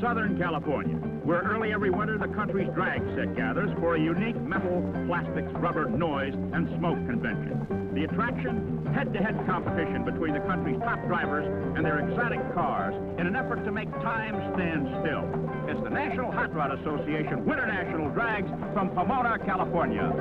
Southern California, where early every winter the country's drag set gathers for a unique metal, plastics, rubber, noise, and smoke convention. The attraction? Head-to-head competition between the country's top drivers and their exotic cars in an effort to make time stand still. It's the National Hot Rod Association Winternational Drags from Pomona, California.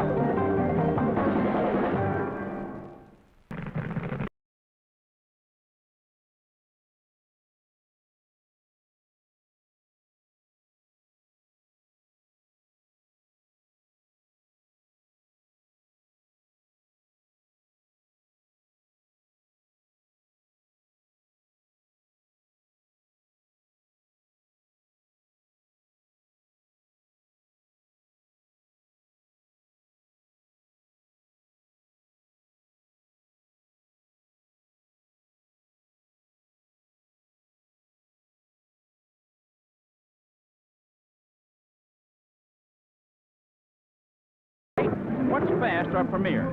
What's fast or premier?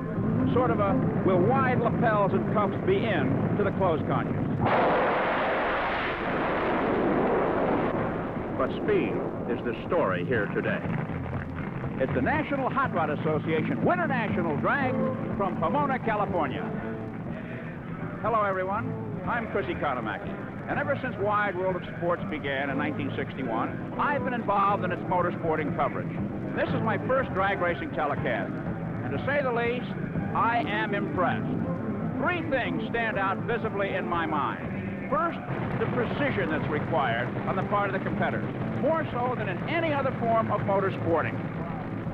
Sort of a, will wide lapels and cuffs be in to the closed conscience? But speed is the story here today. It's the National Hot Rod Association Winternational Drag from Pomona, California. Hello, everyone. I'm Chris Economaki, and ever since Wide World of Sports began in 1961, I've been involved in its motorsporting coverage. This is my first drag racing telecast, and to say the least, I am impressed. Three things stand out visibly in my mind. First, the precision that's required on the part of the competitors, more so than in any other form of motorsporting.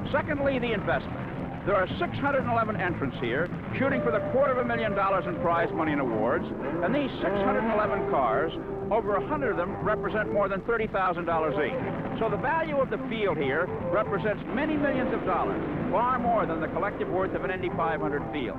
Secondly, the investment. There are 611 entrants here, shooting for the $250,000 in prize money and awards, and these 611 cars, over 100 of them represent more than $30,000 each. So the value of the field here represents many millions of dollars, far more than the collective worth of an Indy 500 field.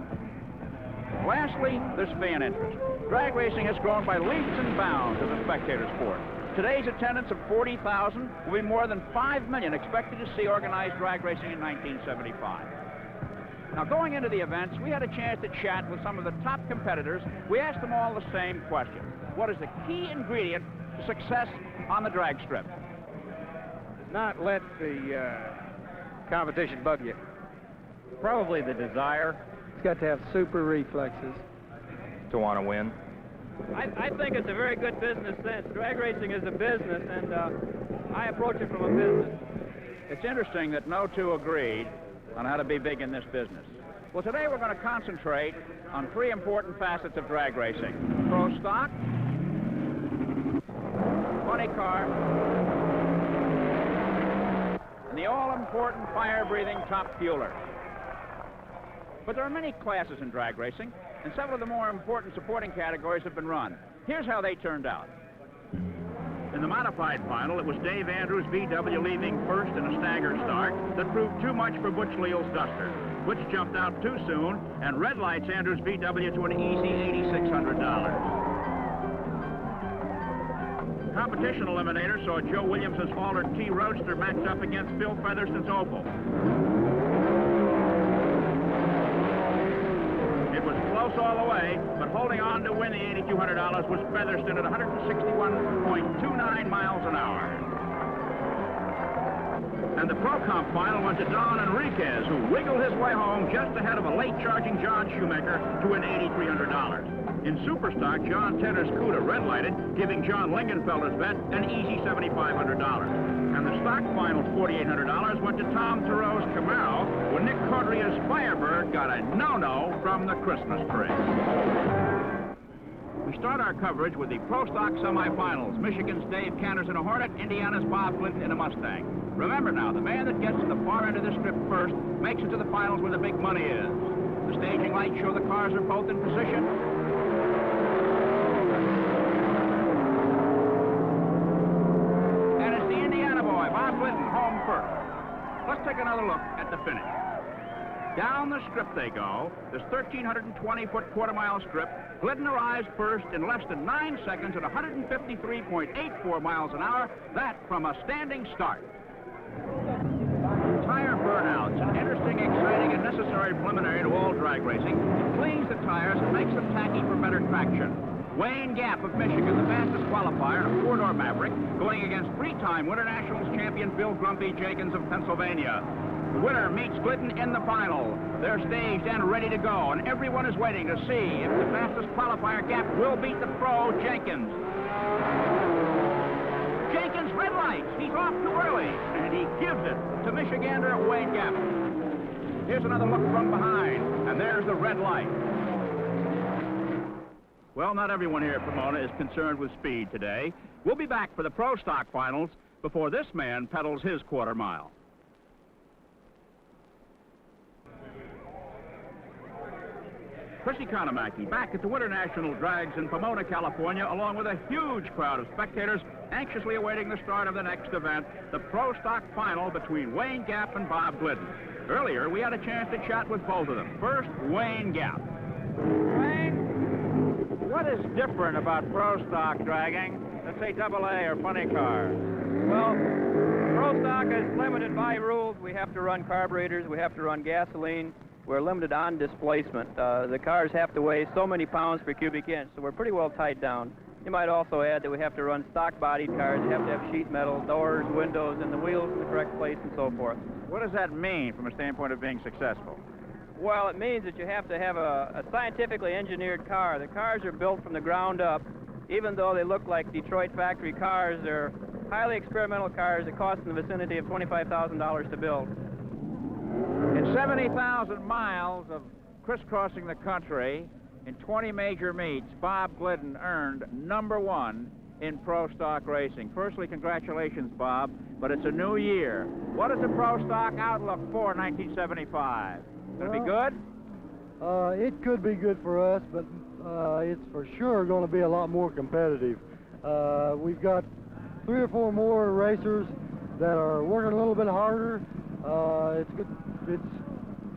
Lastly, there's fan interest. Drag racing has grown by leaps and bounds as a spectator sport. Today's attendance of 40,000 will be more than 5 million expected to see organized drag racing in 1975. Now, going into the events, we had a chance to chat with some of the top competitors. We asked them all the same question. What is the key ingredient to success on the drag strip? Not let the competition bug you. Probably the desire It's got to have super reflexes. to want to win. I think it's a very good business sense. Drag racing is a business, and I approach it from a business. It's interesting that no two agreed on how to be big in this business. Well, today we're going to concentrate on three important facets of drag racing: pro stock, funny car, and the all-important fire-breathing top fueler. But there are many classes in drag racing, and several of the more important supporting categories have been run. Here's how they turned out. In the modified final, it was Dave Andrews' VW leaving first in a stagger start that proved too much for Butch Leal's Duster, which jumped out too soon and red lights Andrews' VW to an easy $8,600. Competition eliminator saw Joe Williamson's Alder T Roadster matched up against Phil Featherston's Opel. It was close all the way, but holding on to win the $8,200 was Featherston at 161.29 miles an hour. And the Pro Comp final went to Don Enriquez, who wiggled his way home just ahead of a late-charging John Shoemaker to win $8,300. In Superstock, John Tedder's Cuda red-lighted, giving John Lingenfelder's vet an easy $7,500. And the stock final's $4,800 went to Tom Theroux's Camaro when Nick Codria's Firebird got a no-no from the Christmas tree. We start our coverage with the Pro Stock semifinals. Michigan's Dave Canners in a Hornet, Indiana's Bob Clinton in a Mustang. Remember now, the man that gets to the far end of this strip first makes it to the finals where the big money is. The staging lights show the cars are both in position. And it's the Indiana boy, Bob Clinton, home first. Let's take another look at the finish. Down the strip they go, this 1,320-foot quarter-mile strip. Glidden arrives first in less than 9 seconds at 153.84 miles an hour. That from a standing start. Tire burnout's an interesting, exciting, and necessary preliminary to all drag racing. It cleans the tires and makes them tacky for better traction. Wayne Gap of Michigan, the fastest qualifier, a four-door Maverick, going against three-time Winternationals champion Bill Grumpy Jenkins of Pennsylvania. The winner meets Glidden in the final. They're staged and ready to go, and everyone is waiting to see if the fastest qualifier, Gap, will beat the pro, Jenkins. Jenkins, red lights. He's off too early, and he gives it to Michigander Wayne Gap. Here's another look from behind, and there's the red light. Well, not everyone here at Pomona is concerned with speed today. We'll be back for the pro stock finals before this man pedals his quarter mile. Chrissy Conamacky back at the Winternational Drags in Pomona, California, along with a huge crowd of spectators anxiously awaiting the start of the next event, the pro stock final between Wayne Gap and Bob Glidden. Earlier, we had a chance to chat with both of them. First, Wayne Gap. Wayne, what is different about pro stock dragging, let's say AA or funny cars? Well, pro stock is limited by rules. We have to run carburetors, we have to run gasoline. We're limited on displacement. The cars have to weigh so many pounds per cubic inch, so we're pretty well tied down. You might also add that we have to run stock-bodied cars. You have to have sheet metal, doors, windows, and the wheels in the correct place and so forth. What does that mean from a standpoint of being successful? Well, it means that you have to have a scientifically engineered car. The cars are built from the ground up. Even though they look like Detroit factory cars, they're highly experimental cars that cost in the vicinity of $25,000 to build. In 70,000 miles of crisscrossing the country, in 20 major meets, Bob Glidden earned #1 in pro stock racing. Firstly, congratulations, Bob, but it's a new year. What is the pro stock outlook for 1975? Going to be good? It could be good for us, but it's for sure going to be a lot more competitive. We've got 3 or 4 more racers that are working a little bit harder. It's good. It's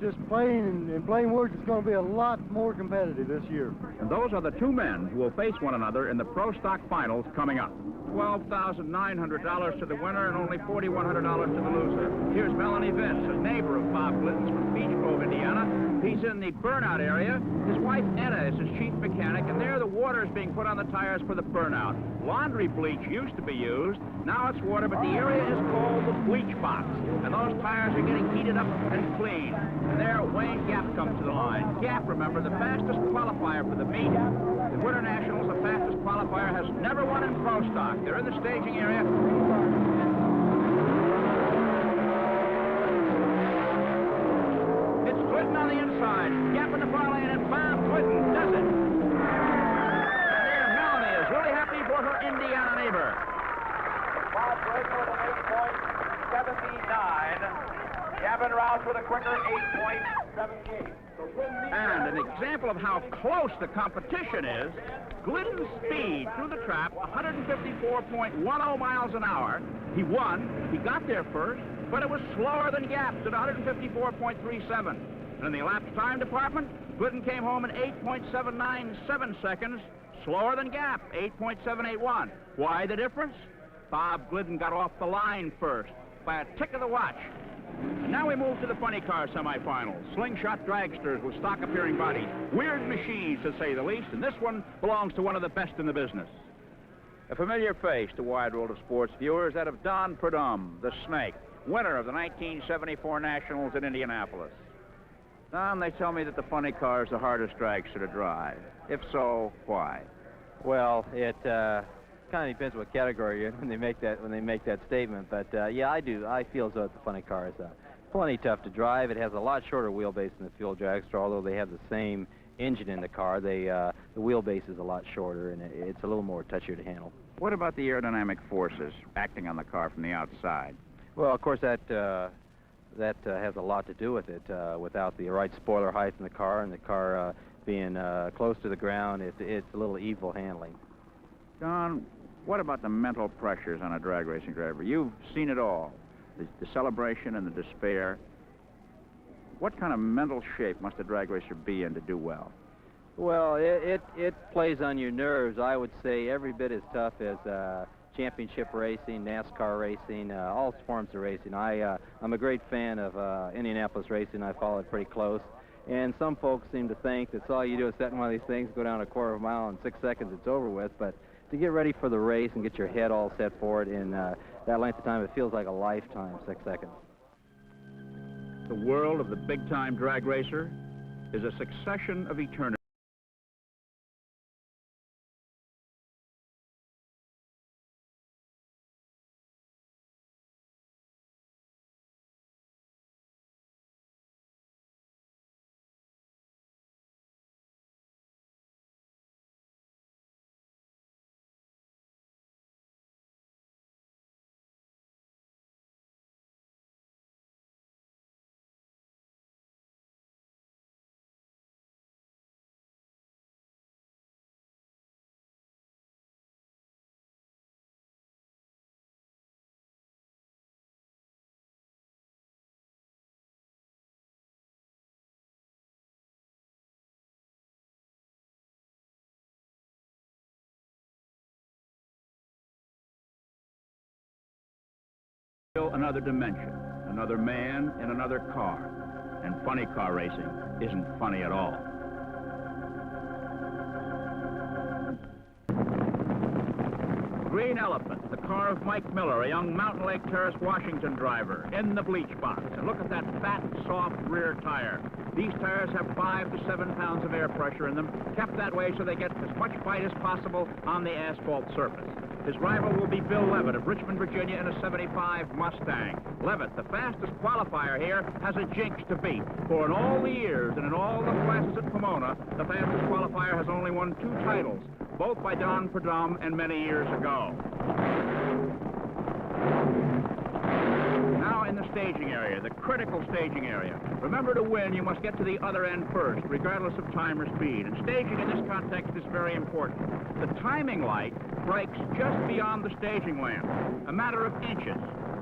just plain, in plain words, it's going to be a lot more competitive this year. And those are the two men who will face one another in the pro stock finals coming up. $12,900 to the winner and only $4,100 to the loser. Here's Melanie Vince, a neighbor of Bob Glidden's from Beach Grove, Indiana. He's in the burnout area. His wife, Etta, is his chief mechanic, and there the water is being put on the tires for the burnout. Laundry bleach used to be used. Now it's water, but the area is called the bleach box. And those tires are getting heated up and cleaned. And there, Wayne Gap comes to the line. Gap, remember, the fastest qualifier for the meet. The Winternationals, the fastest qualifier, has never won in pro stock. They're in the staging area. It's Glidden on the inside. Gap in the far lane, and Bob Glidden does it. And there, Melanie is really happy for her Indiana neighbor. Bob Glidden with an 8.79. Gavin Rouse with a quicker 8.78. And an example of how close the competition is, Glidden's speed through the trap, 154.10 miles an hour. He won. He got there first, but it was slower than Gap's at 154.37. And in the elapsed time department, Glidden came home in 8.797 seconds, slower than Gap, 8.781. Why the difference? Bob Glidden got off the line first by a tick of the watch. Now we move to the funny car semifinals. Slingshot dragsters with stock appearing bodies. Weird machines, to say the least, and this one belongs to one of the best in the business. A familiar face to wide world of sports viewers, that of Don Prudhomme, the Snake, winner of the 1974 Nationals in Indianapolis. Don, they tell me that the funny car is the hardest dragster to drive. If so, why? Well, it kind of depends what category you're in when they make that statement. But yeah, I feel as though the funny car is plenty tough to drive. It has a lot shorter wheelbase than the fuel dragster, although they have the same engine in the car. The wheelbase is a lot shorter, and it's a little more touchier to handle. What about the aerodynamic forces acting on the car from the outside? Well, of course, that has a lot to do with it. Without the right spoiler height in the car and the car being close to the ground, it's a little evil handling. Don, what about the mental pressures on a drag racing driver? You've seen it all, the celebration and the despair. What kind of mental shape must a drag racer be in to do well? Well, it plays on your nerves. I would say every bit as tough as championship racing, NASCAR racing, all forms of racing. I'm a great fan of Indianapolis racing. I follow it pretty close. And some folks seem to think that's all you do is set in one of these things, go down a quarter of a mile in 6 seconds, it's over with. But to get ready for the race and get your head all set for it in that length of time, it feels like a lifetime, 6 seconds. The world of the big-time drag racer is a succession of eternity. Another dimension, another man in another car. And funny car racing isn't funny at all. Green Elephant, the car of Mike Miller, a young Mountain Lake Terrace, Washington driver, in the bleach box. And look at that fat, soft rear tire. These tires have 5 to 7 pounds of air pressure in them, kept that way so they get as much bite as possible on the asphalt surface. His rival will be Bill Levitt of Richmond, Virginia, in a 75 Mustang. Levitt, the fastest qualifier here, has a jinx to beat. For in all the years and in all the classes at Pomona, the fastest qualifier has only won 2 titles, both by Don Prudhomme and many years ago. Now in the staging area, the critical staging area. Remember, to win, you must get to the other end first, regardless of time or speed. And staging in this context is very important. The timing light breaks just beyond the staging lamp, a matter of inches.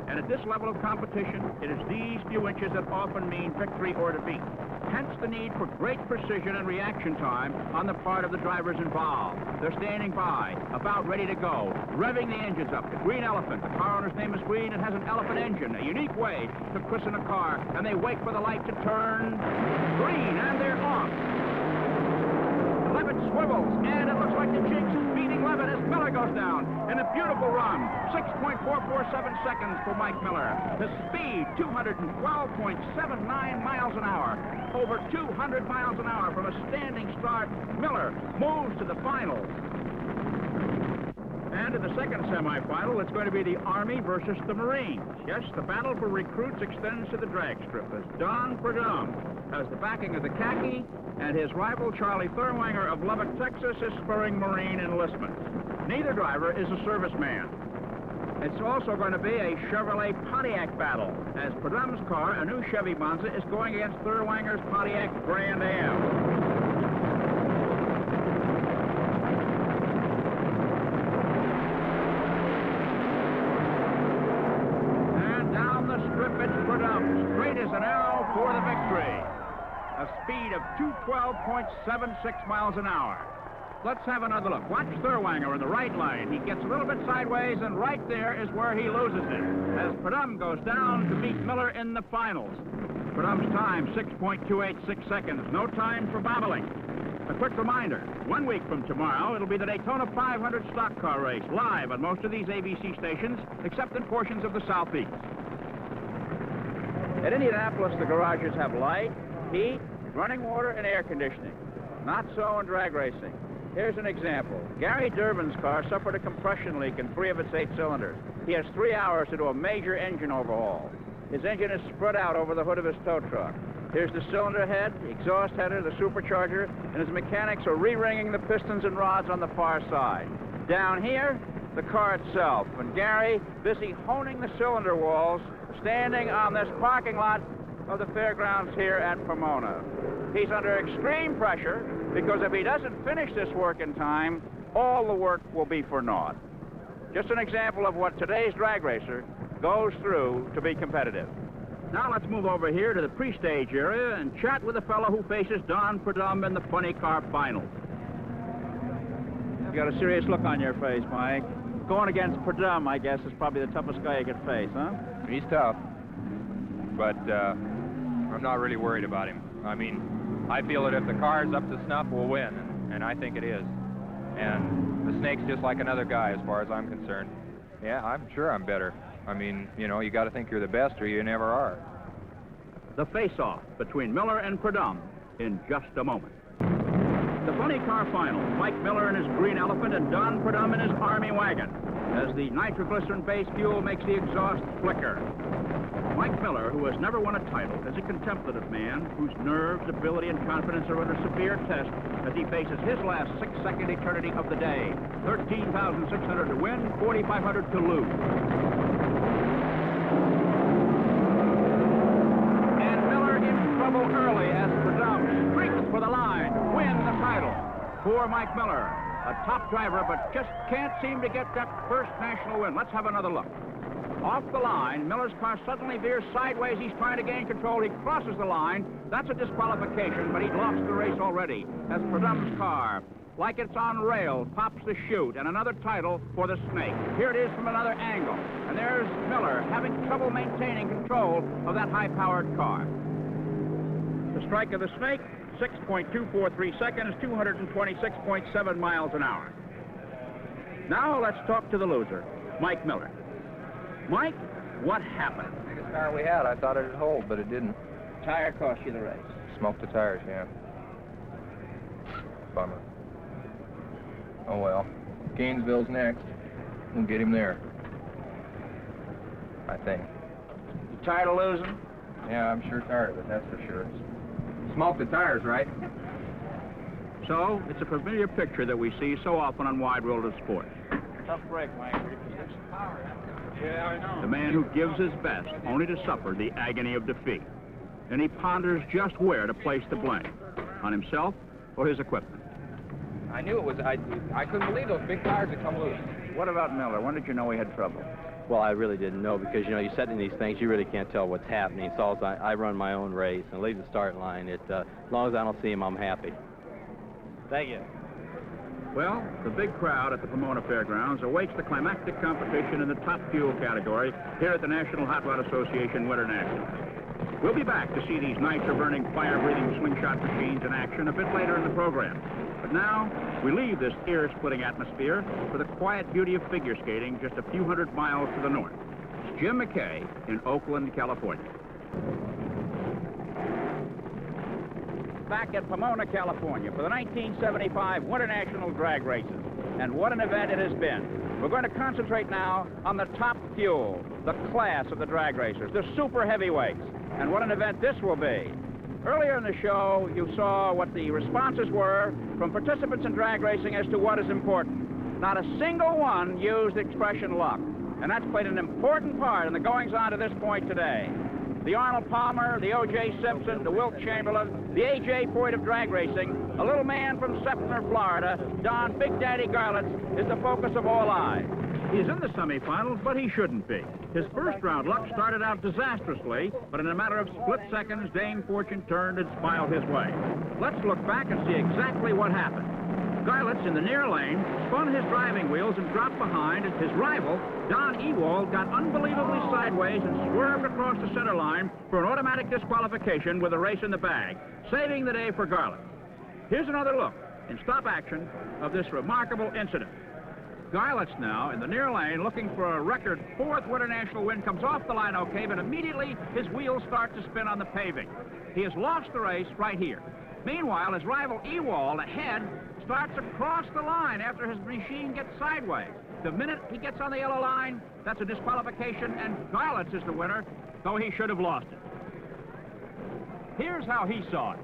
And at this level of competition, it is these few inches that often mean victory or defeat. Hence the need for great precision and reaction time on the part of the drivers involved. They're standing by, about ready to go, revving the engines up. The Green Elephant, the car owner's name is Green, and has an elephant engine, a unique way to christen a car, and they wait for the light to turn green, and they're off. Levitt swivels, and it looks like the jinx is beating Levitt as Miller goes down in a beautiful run. 6.447 seconds for Mike Miller. The speed, 212.79 miles an hour. Over 200 miles an hour from a standing start. Miller moves to the finals. And in the second semifinal, it's going to be the Army versus the Marines. Yes, the battle for recruits extends to the drag strip as Don Prudhomme has the backing of the khaki, and his rival, Charlie Thurwanger of Lubbock, Texas, is spurring Marine enlistment. Neither driver is a serviceman. It's also going to be a Chevrolet Pontiac battle, as Prudhomme's car, a new Chevy Monza, is going against Thurwanger's Pontiac Grand Am. Straight as an arrow for the victory. A speed of 212.76 miles an hour. Let's have another look. Watch Thurwanger in the right lane. He gets a little bit sideways, and right there is where he loses it, as Prudhomme goes down to beat Miller in the finals. Prudhomme's time, 6.286 seconds. No time for babbling. A quick reminder, 1 week from tomorrow, it'll be the Daytona 500 stock car race, live on most of these ABC stations, except in portions of the Southeast. At Indianapolis, the garages have light, heat, running water, and air conditioning. Not so in drag racing. Here's an example. Gary Durbin's car suffered a compression leak in 3 of its 8 cylinders. He has 3 hours to do a major engine overhaul. His engine is spread out over the hood of his tow truck. Here's the cylinder head, the exhaust header, the supercharger, and his mechanics are re-ringing the pistons and rods on the far side. Down here, the car itself, and Gary busy honing the cylinder walls, standing on this parking lot of the fairgrounds here at Pomona. He's under extreme pressure because if he doesn't finish this work in time, all the work will be for naught. Just an example of what today's drag racer goes through to be competitive. Now let's move over here to the pre-stage area and chat with the fellow who faces Don Prudhomme in the funny car finals. You got a serious look on your face, Mike. Going against Prudhomme, I guess, is probably the toughest guy you could face, huh? He's tough, but I'm not really worried about him. I mean, I feel that if the car is up to snuff, we'll win, and I think it is. And the snake's just like another guy as far as I'm concerned. Yeah, I'm sure I'm better. I mean, you know, you got to think you're the best or you never are. The face-off between Miller and Perdum in just a moment. The funny car final, Mike Miller in his green elephant and Don Perdum in his army wagon, as the nitroglycerin-based fuel makes the exhaust flicker. Mike Miller, who has never won a title, is a contemplative man whose nerves, ability, and confidence are under severe test as he faces his last 6-second eternity of the day. 13,600 to win, 4,500 to lose. And Miller in trouble early as Perdum streaks for the line to win the title. Poor Mike Miller, a top driver, but just can't seem to get that first national win. Let's have another look. Off the line, Miller's car suddenly veers sideways. He's trying to gain control. He crosses the line. That's a disqualification, but he'd lost the race already as Perdum's car, like it's on rails, pops the chute, and another title for the Snake. Here it is from another angle. And there's Miller having trouble maintaining control of that high-powered car. The strike of the Snake, 6.243 seconds, 226.7 miles an hour. Now let's talk to the loser, Mike Miller. Mike, what happened? Biggest car we had. I thought it'd hold, but it didn't. Tire cost you the race. Smoked the tires, yeah. Bummer. Oh well. Gainesville's next. We'll get him there. I think. You tired of losing? Yeah, I'm sure tired of it, that's for sure. Smoked the tires, right? So, it's a familiar picture that we see so often on Wide World of Sports. Tough break, Mike. Yeah, I know. The man who gives his best only to suffer the agony of defeat. And he ponders just where to place the blame, on himself or his equipment. I knew it was, I couldn't believe those big tires had come loose. What about Miller? When did you know he had trouble? Well, I really didn't know because, you know, you set in these things, you really can't tell what's happening. So I run my own race and leave the start line. As long as I don't see him, I'm happy. Thank you. Well, the big crowd at the Pomona Fairgrounds awaits the climactic competition in the top fuel category here at the National Hot Rod Association Winternationals. We'll be back to see these nitro-burning, fire-breathing slingshot machines in action a bit later in the program. But now, we leave this ear-splitting atmosphere for the quiet beauty of figure skating just a few hundred miles to the north. It's Jim McKay in Oakland, California. Back at Pomona, California for the 1975 Winternational Drag Races. And what an event it has been. We're going to concentrate now on the top fuel, the class of the drag racers, the super heavyweights. And what an event this will be. Earlier in the show, you saw what the responses were from participants in drag racing as to what is important. Not a single one used the expression luck. And that's played an important part in the goings-on to this point today. The Arnold Palmer, the O.J. Simpson, the Wilt Chamberlain, the A.J. Foyt of drag racing, a little man from Sefner, Florida, Don Big Daddy Garlitz, is the focus of all eyes. He's in the semifinals, but he shouldn't be. His first-round luck started out disastrously, but in a matter of split seconds, Dame Fortune turned and smiled his way. Let's look back and see exactly what happened. Garlitz, in the near lane, spun his driving wheels and dropped behind as his rival, Don Ewald, got unbelievably sideways and swerved across the center line for an automatic disqualification with a race in the bag, saving the day for Garlitz. Here's another look in stop action of this remarkable incident. Garlitz now in the near lane looking for a record fourth Winternational win, comes off the line okay, but immediately his wheels start to spin on the paving. He has lost the race right here. Meanwhile, his rival Ewald ahead starts across the line after his machine gets sideways. The minute he gets on the yellow line, that's a disqualification, and Garlitz is the winner, though he should have lost it. Here's how he saw it.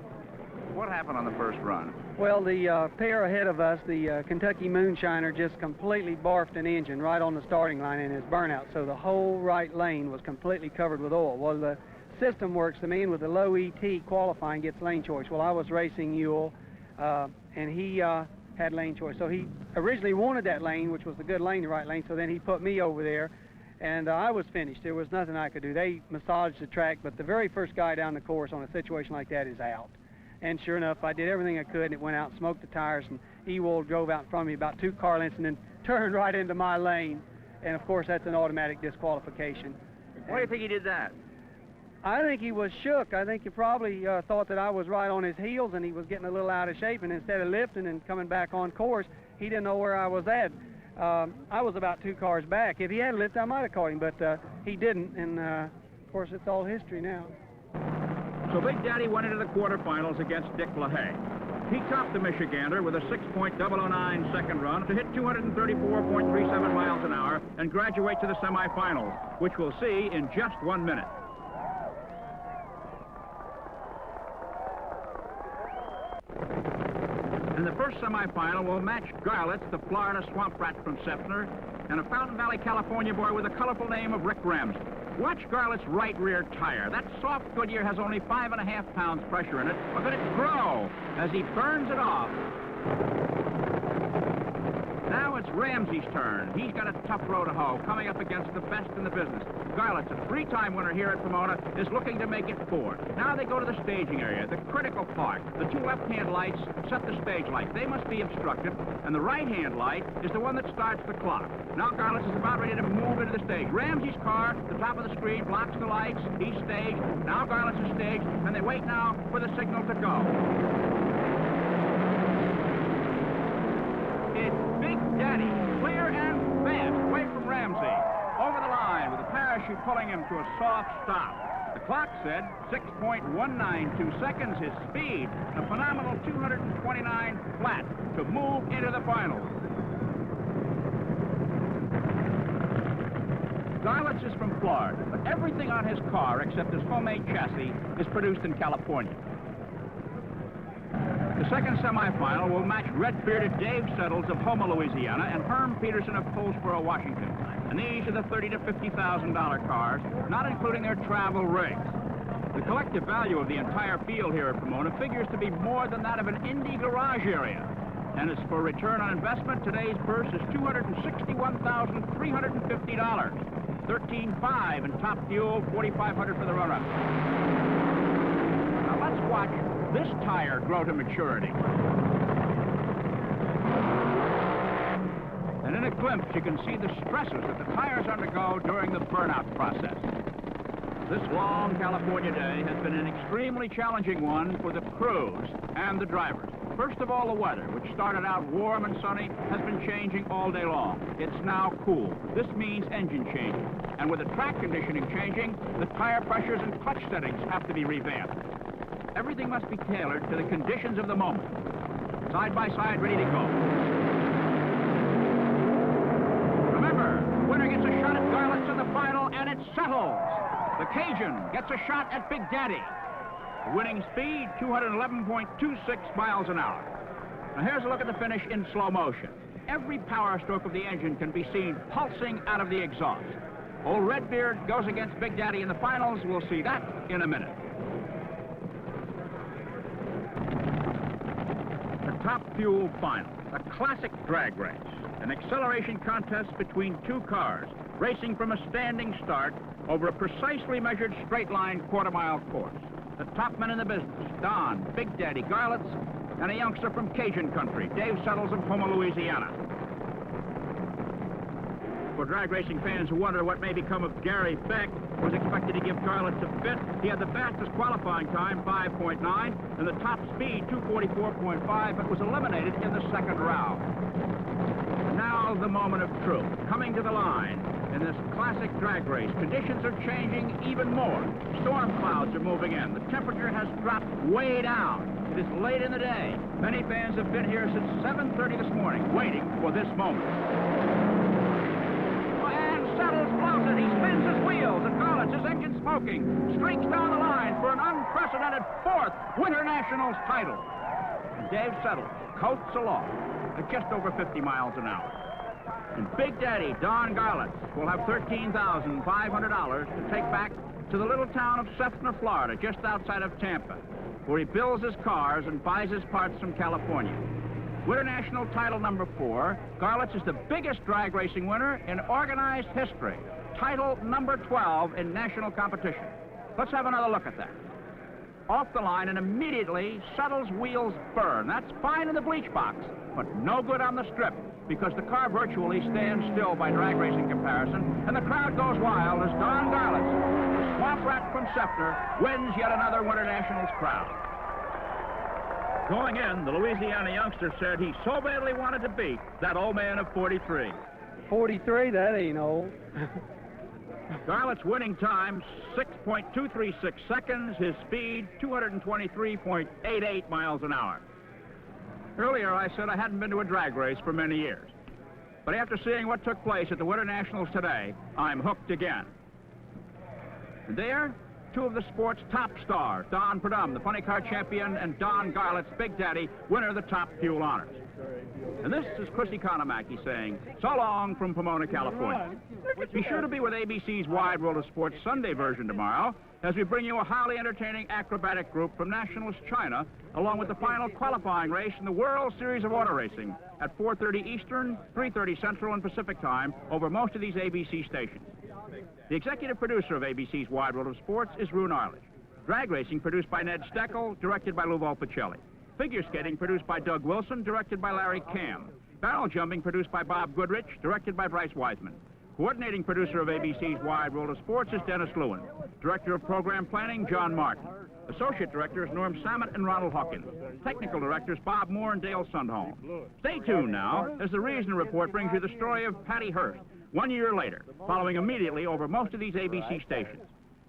What happened on the first run? Well, the pair ahead of us, the Kentucky Moonshiner, just completely barfed an engine right on the starting line in his burnout, so the whole right lane was completely covered with oil. Well, the system works, the man with the low ET qualifying gets lane choice. Well, I was racing Ewell, and he had lane choice. So he originally wanted that lane, which was the good lane, the right lane, so then he put me over there, and I was finished. There was nothing I could do. They massaged the track, but the very first guy down the course on a situation like that is out. And sure enough, I did everything I could, and it went out, smoked the tires, and Ewald drove out in front of me about 2 car lengths and then turned right into my lane. And, of course, that's an automatic disqualification. Why do you think he did that? I think he was shook. I think he probably thought that I was right on his heels and he was getting a little out of shape, and instead of lifting and coming back on course, he didn't know where I was at. I was about 2 cars back. If he had lifted, I might have caught him, but he didn't, and of course it's all history now. So Big Daddy went into the quarterfinals against Dick LaHaye. He topped the Michigander with a 6.009 second run to hit 234.37 miles an hour and graduate to the semifinals, which we'll see in just 1 minute. In the first semifinal, we'll match Garlitz, the Florida swamp rat from Sefner, and a Fountain Valley, California boy with the colorful name of Rick Ramsey. Watch Garlitz's right rear tire. That soft Goodyear has only 5.5 pounds pressure in it. Look at it grow as he burns it off. Now it's Ramsey's turn. He's got a tough row to hoe, coming up against the best in the business. Garlitz, a 3-time winner here at Pomona, is looking to make it 4. Now they go to the staging area, the critical part. The 2 left-hand lights set the stage light. They must be obstructed, and the right-hand light is the one that starts the clock. Now Garlitz is about ready to move into the stage. Ramsey's car, the top of the screen, blocks the lights. He's staged. Now Garlitz is staged, and they wait now for the signal to go. It's Big Daddy, clear and fast, away from Ramsey. Over the line with a parachute pulling him to a soft stop. The clock said 6.192 seconds, his speed, a phenomenal 229 flat to move into the finals. Garlitz is from Florida, but everything on his car except his homemade chassis is produced in California. The second semifinal will match red-bearded Dave Settles of Houma, Louisiana, and Herm Peterson of Fullsboro, Washington. And these are the $30,000 to $50,000 cars, not including their travel rigs. The collective value of the entire field here at Pomona figures to be more than that of an Indy garage area. And as for return on investment, today's purse is $261,350. $13,500 in top fuel, $4,500 for the run-up. Now let's watch this tire grow to maturity. And in a glimpse, you can see the stresses that the tires undergo during the burnout process. This long California day has been an extremely challenging one for the crews and the drivers. First of all, the weather, which started out warm and sunny, has been changing all day long. It's now cool. This means engine changing. And with the track conditioning changing, the tire pressures and clutch settings have to be revamped. Everything must be tailored to the conditions of the moment. Side by side, ready to go. Remember, winner gets a shot at Garlitz in the final, and it settles. The Cajun gets a shot at Big Daddy. Winning speed, 211.26 miles an hour. Now here's a look at the finish in slow motion. Every power stroke of the engine can be seen pulsing out of the exhaust. Old Redbeard goes against Big Daddy in the finals. We'll see that in a minute. The Top Fuel Final, a classic drag race, an acceleration contest between 2 cars, racing from a standing start over a precisely measured straight-line quarter-mile course. The top men in the business, Don, Big Daddy Garlitz, and a youngster from Cajun country, Dave Settles of Houma, Louisiana. For drag racing fans who wonder what may become of Gary Beck, who was expected to give Garlitz a fit, he had the fastest qualifying time, 5.9, and the top speed, 244.5, but was eliminated in the second round. Now the moment of truth, coming to the line. In this classic drag race, conditions are changing even more. Storm clouds are moving in. The temperature has dropped way down. It is late in the day. Many fans have been here since 7:30 this morning, waiting for this moment. And Settles blows it. He spins his wheels, and Garlitz, his engine smoking, streaks down the line for an unprecedented 4th Winternationals title. And Dave Settles coats along at just over 50 miles an hour. And Big Daddy, Don Garlitz, will have $13,500 to take back to the little town of Sefner, Florida, just outside of Tampa, where he builds his cars and buys his parts from California. Winternational title number 4, Garlitz is the biggest drag racing winner in organized history. Title number 12 in national competition. Let's have another look at that. off the line and immediately settles wheels burn. That's fine in the bleach box, but no good on the strip, because the car virtually stands still by drag racing comparison, and the crowd goes wild as Don Garlits, the swamp rat from Scepter, wins yet another Winter Nationals crown. Going in, the Louisiana youngster said he so badly wanted to beat that old man of 43. 43, that ain't old. Garlits' winning time, 6.236 seconds. His speed, 223.88 miles an hour. Earlier, I said I hadn't been to a drag race for many years. But after seeing what took place at the Winter Nationals today, I'm hooked again. And there, two of the sport's top stars, Don Purdom, the funny car champion, and Don Garlits, Big Daddy, winner of the top fuel honors. And this is Chris Economaki saying, so long from Pomona, California. Be sure to be with ABC's Wide World of Sports Sunday version tomorrow as we bring you a highly entertaining acrobatic group from Nationalist China, along with the final qualifying race in the World Series of Auto Racing at 4:30 Eastern, 3:30 Central and Pacific Time over most of these ABC stations. The executive producer of ABC's Wide World of Sports is Rune Arledge. Drag racing produced by Ned Steckel, directed by Lou Volpicelli. Figure skating produced by Doug Wilson, directed by Larry Cam. Barrel jumping produced by Bob Goodrich, directed by Bryce Wiseman. Coordinating producer of ABC's Wide World of Sports is Dennis Lewin. Director of Program Planning, John Martin. Associate Directors, Norm Samet and Ronald Hawkins. Technical Directors, Bob Moore and Dale Sundholm. Stay tuned now, as the Reason Report brings you the story of Patty Hearst, 1 year later, following immediately over most of these ABC stations.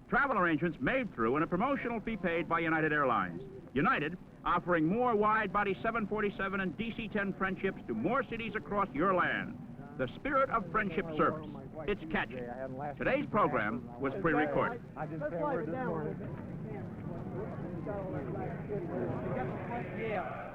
Travel arrangements made through and a promotional fee paid by United Airlines. United, offering more wide-body 747 and DC-10 friendships to more cities across your land. The spirit of friendship service. It's catchy. Today's program was pre-recorded. I just can't word this morning. Yeah.